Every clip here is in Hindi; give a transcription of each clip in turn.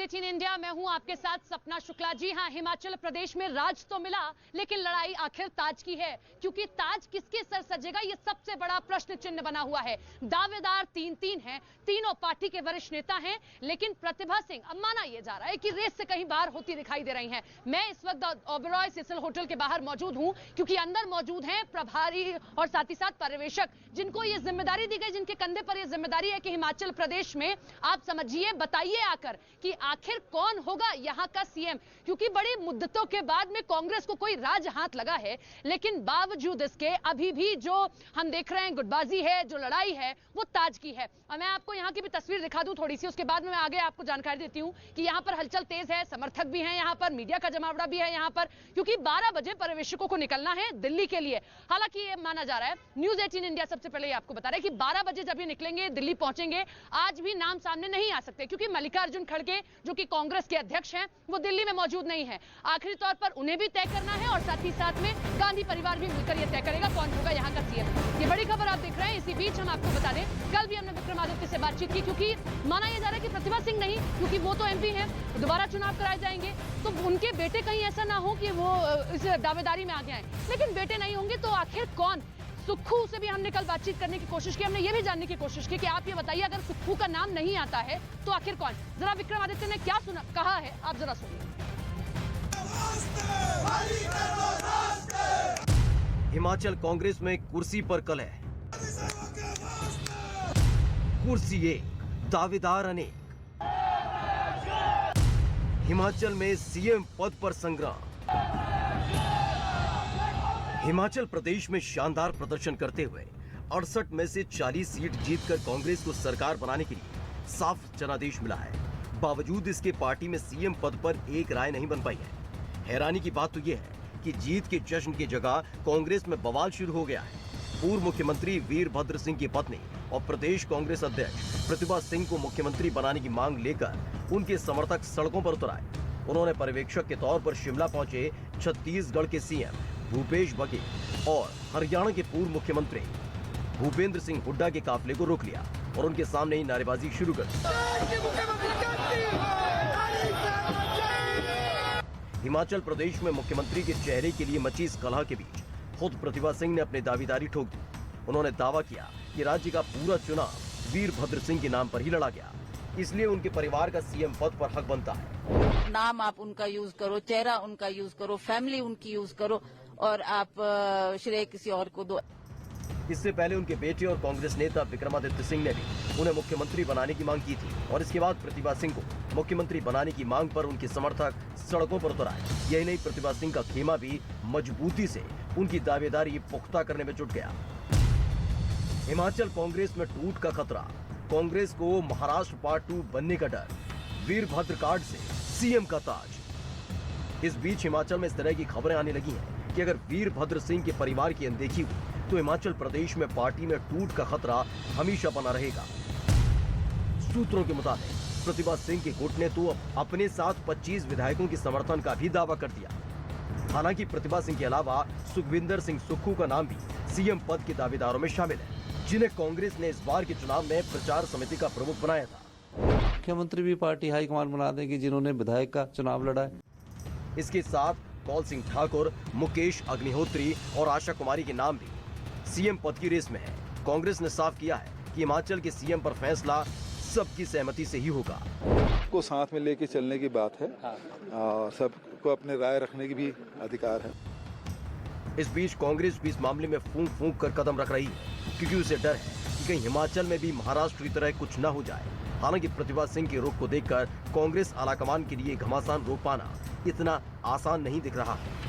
18 इंडिया, मैं हूं आपके साथ सपना शुक्ला। जी हां, हिमाचल प्रदेश में राज तो मिला, लेकिन लड़ाई आखिर ताज की है, क्योंकि ताज किसके सर सजेगा ये सबसे बड़ा प्रश्न चिन्ह बना हुआ है। दावेदार तीन हैं, तीनों पार्टी के वरिष्ठ नेता हैं, लेकिन प्रतिभा सिंह, अब माना यह जा रहा है कि रेस से कहीं बाहर होती दिखाई दे रही हैं। मैं इस वक्त ओबेरॉय सिसिल होटल के बाहर मौजूद हूं, क्योंकि अंदर मौजूद हैं प्रभारी और साथ ही साथ पर्यवेक्षक, जिनको ये जिम्मेदारी दी गई, जिनके कंधे पर यह जिम्मेदारी है कि हिमाचल प्रदेश में आप समझिए, बताइए आकर कि आखिर कौन होगा यहां का सीएम। क्योंकि बड़ी मुद्दतों के बाद में कांग्रेस को कोई राज हाथ लगा है, लेकिन बावजूद इसके अभी भी जो हम देख रहे हैं गुटबाजी है, जो लड़ाई है, वो ताज की है। और मैं आपको यहां की भी तस्वीर दिखा दूं थोड़ी सी, उसके बाद में मैं आगे आपको जानकारी देती हूं कि यहां पर हलचल तेज है, समर्थक भी हैं यहां पर, मीडिया का जमावड़ा भी है यहां पर, क्योंकि 12 बजे पर्यवेक्षकों को निकलना है दिल्ली के लिए। हालांकि ये माना जा रहा है, न्यूज 18 इंडिया सबसे पहले ये आपको बता रहा है कि 12 बजे जब ये निकलेंगे, दिल्ली पहुंचेंगे, आज भी नाम सामने नहीं आ सकते, क्योंकि मल्लिकार्जुन खड़गे जो कि कांग्रेस के अध्यक्ष हैं, वो दिल्ली में मौजूद नहीं है। आखिरी तौर पर उन्हें भी तय करना है और साथ ही साथ में गांधी परिवार भी मिलकर यह तय करेगा कौन होगा यहां का सीएम। ये बड़ी खबर आप देख रहे हैं। इसी बीच हम आपको बता दें, कल भी हमने विक्रमादित्य से बातचीत की, क्योंकि माना यह जा रहा है कि प्रतिभा सिंह नहीं, क्योंकि वो तो एमपी हैं, दोबारा चुनाव कराए जाएंगे, तो उनके बेटे कहीं ऐसा ना हो कि वो इस दावेदारी में आ गए हैं। लेकिन बेटे नहीं होंगे तो आखिर कौन? सुक्खू से भी हमने कल बातचीत करने की कोशिश की, हमने ये भी जानने की कोशिश की कि आप ये बताइए, अगर सुक्खू का नाम नहीं आता है तो आखिर कौन? जरा विक्रमादित्य ने क्या कहा है, आप जरा सुनिए। हिमाचल कांग्रेस में कुर्सी पर कलह, कुर्सी एक, दावेदार अनेक। हिमाचल में सीएम पद पर संग्राम। हिमाचल प्रदेश में शानदार प्रदर्शन करते हुए 68 में से 40 सीट जीतकर कांग्रेस को सरकार बनाने के लिए साफ जनादेश मिला है। बावजूद इसके पार्टी में सीएम पद पर एक राय नहीं बन पाई है। हैरानी की बात तो यह है कि जीत के जश्न की जगह कांग्रेस में बवाल शुरू हो गया है। पूर्व मुख्यमंत्री वीरभद्र सिंह की पत्नी और प्रदेश कांग्रेस अध्यक्ष प्रतिभा सिंह को मुख्यमंत्री बनाने की मांग लेकर उनके समर्थक सड़कों पर उतर आए। उन्होंने पर्यवेक्षक के तौर पर शिमला पहुंचे छत्तीसगढ़ के सीएम भूपेश बघेल और हरियाणा के पूर्व मुख्यमंत्री भूपेंद्र सिंह हुड्डा के काफिले को रोक लिया और उनके सामने ही नारेबाजी शुरू कर दी। हिमाचल प्रदेश में मुख्यमंत्री के चेहरे के लिए मची इस कलह के बीच खुद प्रतिभा सिंह ने अपनी दावेदारी ठोक दी। उन्होंने दावा किया कि राज्य का पूरा चुनाव वीरभद्र सिंह के नाम पर ही लड़ा गया, इसलिए उनके परिवार का सीएम पद पर हक बनता है। नाम आप उनका यूज करो, चेहरा उनका यूज करो, फैमिली उनकी यूज करो और आप श्रेय किसी और को दो। इससे पहले उनके बेटे और कांग्रेस नेता विक्रमादित्य सिंह ने भी उन्हें मुख्यमंत्री बनाने की मांग की थी और इसके बाद प्रतिभा सिंह को मुख्यमंत्री बनाने की मांग पर उनके समर्थक सड़कों पर उतर आए। यही नहीं, प्रतिभा सिंह का खेमा भी मजबूती से उनकी दावेदारी पुख्ता करने में जुट गया। हिमाचल कांग्रेस में टूट का खतरा, कांग्रेस को महाराष्ट्र पार्ट 2 बनने का डर, वीरभद्र कार्ड से सीएम का ताज। इस बीच हिमाचल में इस तरह की खबरें आने लगी हैं कि अगर वीरभद्र सिंह के परिवार की अनदेखी हुई तो हिमाचल प्रदेश में पार्टी में टूट का खतरा हमेशा बना रहेगा। सूत्रों के मुताबिक प्रतिभा सिंह के गुट ने तो अपने साथ 25 विधायकों के समर्थन का भी दावा कर दिया। हालांकि प्रतिभा सिंह के अलावा सुखविंदर सिंह सुक्खू का नाम भी सीएम पद के दावेदारों में शामिल है, जिन्हें कांग्रेस ने इस बार के चुनाव में प्रचार समिति का प्रमुख बनाया था। मुख्यमंत्री भी पार्टी हाईकमान बना देगी जिन्होंने विधायक का चुनाव लड़ा है। इसके साथ कौल सिंह ठाकुर, मुकेश अग्निहोत्री और आशा कुमारी के नाम भी सीएम पद की रेस में है। कांग्रेस ने साफ किया है कि हिमाचल के सीएम पर फैसला सबकी सहमति से ही होगा। को साथ में लेके चलने की बात है और सबको अपने राय रखने की भी अधिकार है। इस बीच कांग्रेस भी इस मामले में फूंक फूंक कर कदम रख रही है, क्योंकि उसे डर है कि कहीं हिमाचल में भी महाराष्ट्र की तरह कुछ न हो जाए। हालांकि प्रतिभा सिंह के रुख को देखकर कांग्रेस आलाकमान के लिए घमासान रोक पाना इतना आसान नहीं दिख रहा है।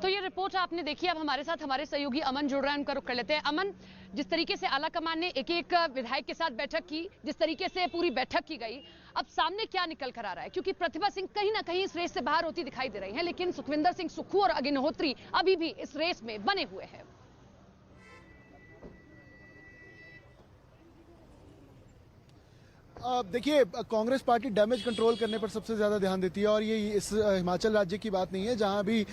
तो ये रिपोर्ट आपने देखी। अब हमारे साथ हमारे सहयोगी अमन जुड़ रहे हैं, उनका रुख कर लेते हैं। अमन, जिस तरीके से आलाकमान ने एक एक विधायक के साथ बैठक की, जिस तरीके से पूरी बैठक की गई, अब सामने क्या निकल कर आ रहा है? क्योंकि प्रतिभा सिंह कहीं ना कहीं इस रेस से बाहर होती दिखाई दे रही हैं, लेकिन सुखविंदर सिंह सुक्खू और अग्निहोत्री अभी भी इस रेस में बने हुए हैं। देखिए, कांग्रेस पार्टी डैमेज कंट्रोल करने पर सबसे ज्यादा ध्यान देती है और ये इस हिमाचल राज्य की बात नहीं है, जहां भी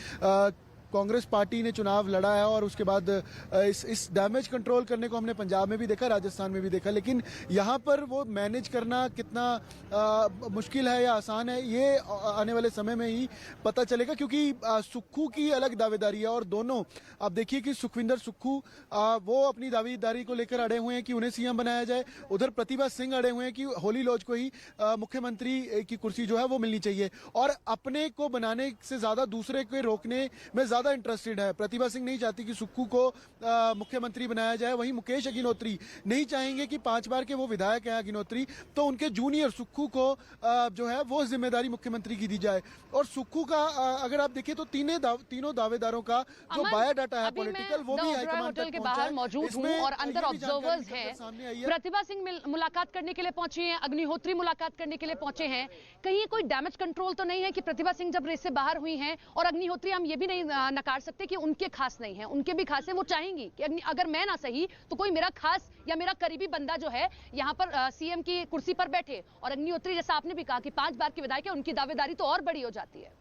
कांग्रेस पार्टी ने चुनाव लड़ा है और उसके बाद इस डैमेज कंट्रोल करने को हमने पंजाब में भी देखा, राजस्थान में भी देखा, लेकिन यहाँ पर वो मैनेज करना कितना मुश्किल है या आसान है ये आने वाले समय में ही पता चलेगा, क्योंकि सुक्खू की अलग दावेदारी है और दोनों आप देखिए कि सुखविंदर सुक्खू वो अपनी दावेदारी को लेकर अड़े हुए हैं कि उन्हें सीएम बनाया जाए, उधर प्रतिभा सिंह अड़े हुए हैं कि होली लॉज को ही मुख्यमंत्री की कुर्सी जो है वो मिलनी चाहिए और अपने को बनाने से ज्यादा दूसरे को रोकने में ज्यादा इंटरेस्टेड है। प्रतिभा सिंह नहीं चाहती कि सुक्खू को मुख्यमंत्री बनाया जाए, वहीं मुकेश अग्निहोत्री नहीं चाहेंगे कि 5 बार के वो विधायक हैं अग्निहोत्री, तो उनके जूनियर सुक्खू को जो है वो जिम्मेदारी मुख्यमंत्री की दी जाए। और सुक्खू का अगर आप देखिए तो तीनों दावेदारों का जो बायोडाटा है पॉलिटिकल वो भी हाईकमांड होटल के बाहर मौजूद हूँ और अंदर ऑब्जर्वर्स हैं। प्रतिभा सिंह मुलाकात करने के लिए पहुंची हैं, अग्निहोत्री मुलाकात करने के लिए पहुंचे हैं। कहीं कोई डैमेज कंट्रोल तो नहीं है कि प्रतिभा सिंह जब रेस से बाहर हुई हैं और अग्निहोत्री हम ये भी नहीं नकार सकते कि उनके खास नहीं है, उनके भी खास है। वो चाहेंगी कि अगर मैं ना सही तो कोई मेरा खास या मेरा करीबी बंदा जो है यहाँ पर सीएम की कुर्सी पर बैठे। और अग्निहोत्री जैसा आपने भी कहा कि 5 बार की विधायक है, उनकी दावेदारी तो और बड़ी हो जाती है।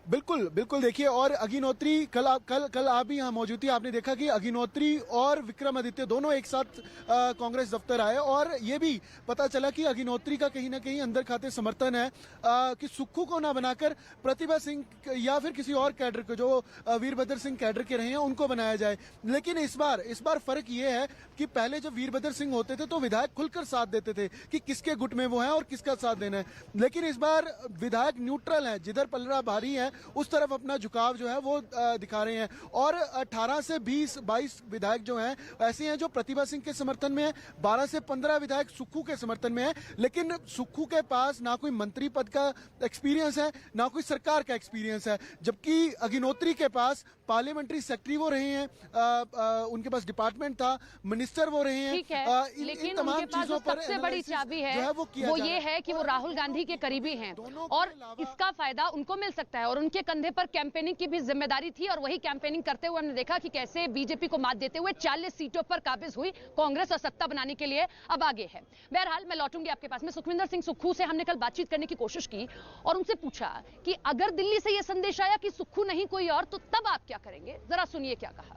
बिल्कुल बिल्कुल देखिए, और अग्निहोत्री कल आप भी यहाँ मौजूद थी, आपने देखा कि अग्निहोत्री और विक्रमादित्य दोनों एक साथ कांग्रेस दफ्तर आए और ये भी पता चला कि अग्निहोत्री का कहीं ना कहीं अंदर खाते समर्थन है कि सुक्खू को ना बनाकर प्रतिभा सिंह या फिर किसी और कैडर को जो वीरभद्र सिंह कैडर के रहे हैं उनको बनाया जाए। लेकिन इस बार फर्क ये है कि पहले जब वीरभद्र सिंह होते थे तो विधायक खुलकर साथ देते थे कि किसके गुट में वो है और किसका साथ देना है, लेकिन इस बार विधायक न्यूट्रल है, जिधर पलड़ा भारी है उस तरफ अपना झुकाव जो है वो दिखा रहे हैं। और 18 से 22 विधायक जो हैं ऐसे हैं जो प्रतिभा सिंह के समर्थन में है, 12 से 15 विधायक सुक्खू के समर्थन में है। लेकिन सुक्खू के पास ना कोई मंत्री पद का एक्सपीरियंस है ना कोई सरकार का एक्सपीरियंस है, जबकि अग्निहोत्री के पास पार्लियामेंट्री सेक्रेटरी वो रहे हैं, उनके पास डिपार्टमेंट था, मिनिस्टर वो रहे हैं। ठीक है, लेकिन उनके पास जो सबसे बड़ी चाबी है वो ये है कि वो राहुल गांधी के करीबी हैं और इसका फायदा उनको मिल सकता है और उनके कंधे पर कैंपेनिंग की भी जिम्मेदारी थी। और वही कैंपेनिंग करते हुए हमने देखा कि कैसे बीजेपी को मात देते हुए 40 सीटों पर काबिज हुई कांग्रेस और सत्ता बनाने के लिए अब आगे है। बहरहाल मैं लौटूंगी आपके पास में। सुखविंदर सिंह सुक्खू से हमने कल बातचीत करने की कोशिश की और उनसे पूछा कि अगर दिल्ली से यह संदेश आया कि सुक्खू नहीं कोई और, तो तब आप क्या करेंगे? जरा सुनिए क्या कहा।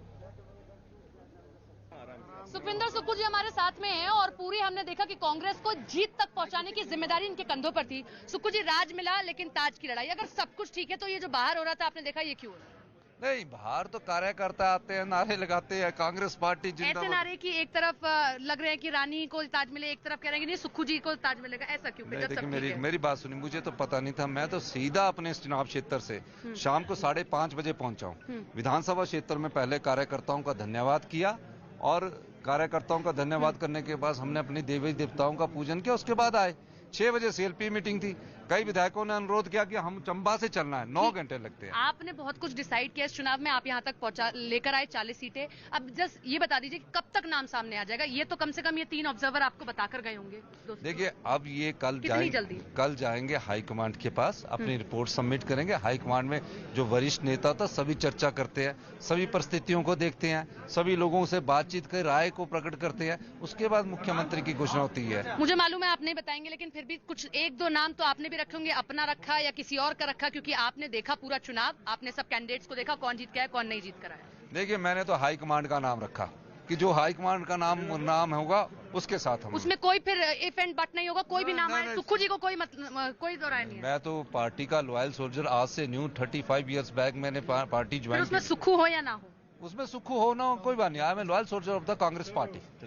सुखविंदर सुक्खू जी हमारे साथ में हैं और पूरी हमने देखा कि कांग्रेस को जीत तक पहुंचाने की जिम्मेदारी इनके कंधों पर थी। सुक्खू जी, राज मिला लेकिन ताज की लड़ाई, अगर सब कुछ ठीक है तो ये जो बाहर हो रहा था आपने देखा, ये क्यों हो रहा है? नहीं, बाहर तो कार्यकर्ता आते हैं, नारे लगाते हैं, कांग्रेस पार्टी ऐसे नारे की एक तरफ लग रहे हैं कि रानी को ताज मिले, एक तरफ कह रहे हैं कि नहीं सुक्खू जी को ताज मिलेगा, ऐसा क्यों? देखिए मेरी बात सुनिए, मुझे तो पता नहीं था, मैं तो सीधा अपने चुनाव क्षेत्र से शाम को 5:30 बजे पहुंचा हूँ। विधानसभा क्षेत्र में पहले कार्यकर्ताओं का धन्यवाद किया और कार्यकर्ताओं का धन्यवाद करने के बाद हमने अपने देवी देवताओं का पूजन किया, उसके बाद आए। 6 बजे सीएलपी मीटिंग थी, कई विधायकों ने अनुरोध किया कि हम चंबा से चलना है, 9 घंटे लगते हैं। आपने बहुत कुछ डिसाइड किया इस चुनाव में, आप यहाँ तक पहुंचा, लेकर आए 40 सीटें। अब जस्ट ये बता दीजिए कब तक नाम सामने आ जाएगा? ये तो कम से कम ये 3 ऑब्जर्वर आपको बताकर गए होंगे। देखिए अब ये कल जाएंगे हाईकमांड के पास, अपनी रिपोर्ट सबमिट करेंगे। हाईकमांड में जो वरिष्ठ नेता था सभी चर्चा करते हैं, सभी परिस्थितियों को देखते हैं, सभी लोगों से बातचीत कर राय को प्रकट करते हैं, उसके बाद मुख्यमंत्री की घोषणा होती है। मुझे मालूम है आप नहीं बताएंगे, लेकिन फिर भी कुछ 1-2 नाम तो आपने भी रखे होंगे, अपना रखा या किसी और का रखा, क्योंकि आपने देखा पूरा चुनाव, आपने सब कैंडिडेट्स को देखा, कौन जीत गया है कौन नहीं जीत कर आया। देखिए मैंने तो हाईकमांड का नाम रखा कि जो हाईकमांड का नाम होगा उसके साथ हम, उसमें कोई फिर इफ एंड बट नहीं होगा, कोई भी नाम आए सुक्खू जी को कोई दो राय नहीं है। मैं तो पार्टी का लॉयल सोल्जर, आज से न्यू 35 इयर्स बैक मैंने पार्टी ज्वाइन की। उसमें सुक्खू हो या ना हो, उसमें सुक्खू हो ना हो कोई बात नहीं, I am loyal soldier of the Congress party.